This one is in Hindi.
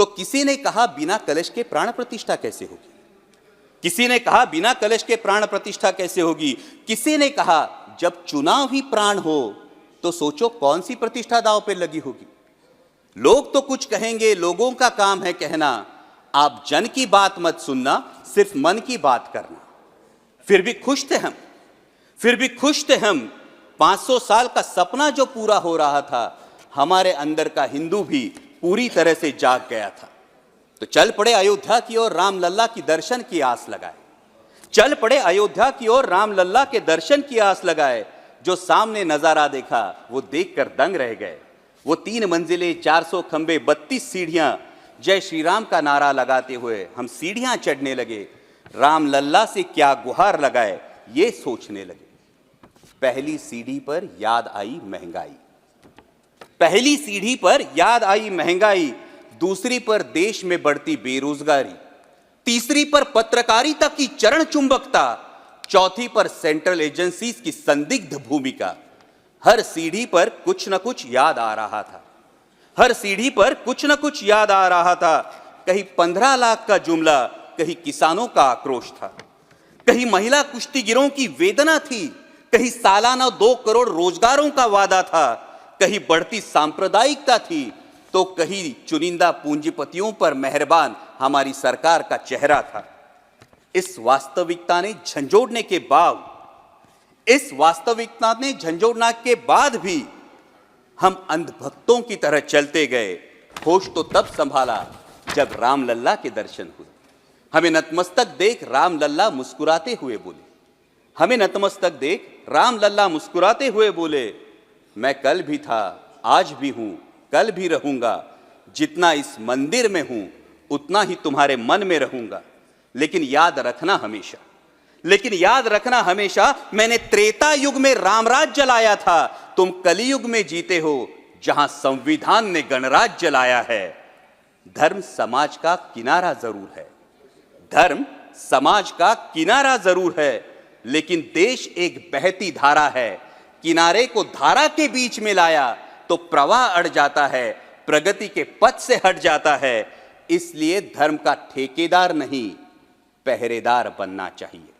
तो किसी ने कहा बिना कलश के प्राण प्रतिष्ठा कैसे होगी, किसी ने कहा बिना कलश के प्राण प्रतिष्ठा कैसे होगी, किसी ने कहा जब चुनाव ही प्राण हो तो सोचो कौन सी प्रतिष्ठा दांव पे लगी होगी। लोग तो कुछ कहेंगे, लोगों का काम है कहना, आप जन की बात मत सुनना, सिर्फ मन की बात करना। फिर भी खुश थे हम, फिर भी खुश थे हम। 500 साल का सपना जो पूरा हो रहा था, हमारे अंदर का हिंदू भी पूरी तरह से जाग गया था। तो चल पड़े अयोध्या की ओर, राम लल्ला की दर्शन की आस लगाए। चल पड़े अयोध्या की ओर, राम लल्ला के दर्शन की आस लगाए। जो सामने नजारा देखा वो देखकर दंग रह गए। वो 3 मंजिलें, 400 खंबे, 32 सीढ़ियां, जय श्री राम का नारा लगाते हुए हम सीढ़ियां चढ़ने लगे। राम लल्ला से क्या गुहार लगाए ये सोचने लगे। पहली सीढ़ी पर याद आई महंगाई, पहली सीढ़ी पर याद आई महंगाई, दूसरी पर देश में बढ़ती बेरोजगारी, तीसरी पर पत्रकारिता की चरण चुंबकता, चौथी पर सेंट्रल एजेंसीज की संदिग्ध भूमिका। हर सीढ़ी पर कुछ न कुछ याद आ रहा था, हर सीढ़ी पर कुछ न कुछ याद आ रहा था। कहीं 15 लाख का जुमला, कहीं किसानों का आक्रोश था, कहीं महिला कुश्तीगिरों की वेदना थी, कहीं सालाना 2 करोड़ रोजगारों का वादा था, कहीं बढ़ती सांप्रदायिकता थी, तो कहीं चुनिंदा पूंजीपतियों पर मेहरबान हमारी सरकार का चेहरा था। इस वास्तविकता ने झंझोड़ने के बाद, इस वास्तविकता ने झंझोड़ने के बाद भी हम अंधभक्तों की तरह चलते गए। होश तो तब संभाला जब राम लल्ला के दर्शन हुए। हमें नतमस्तक देख राम लल्ला मुस्कुराते हुए बोले, हमें नतमस्तक देख राम लल्ला मुस्कुराते हुए बोले, मैं कल भी था, आज भी हूं, कल भी रहूंगा। जितना इस मंदिर में हूं उतना ही तुम्हारे मन में रहूंगा। लेकिन याद रखना हमेशा, लेकिन याद रखना हमेशा, मैंने त्रेता युग में रामराज जलाया था, तुम कलियुग में जीते हो जहां संविधान ने गणराज जलाया है। धर्म समाज का किनारा जरूर है, धर्म समाज का किनारा जरूर है, लेकिन देश एक बहती धारा है। किनारे को धारा के बीच में लाया तो प्रवाह अड़ जाता है, प्रगति के पथ से हट जाता है। इसलिए धर्म का ठेकेदार नहीं, पहरेदार बनना चाहिए।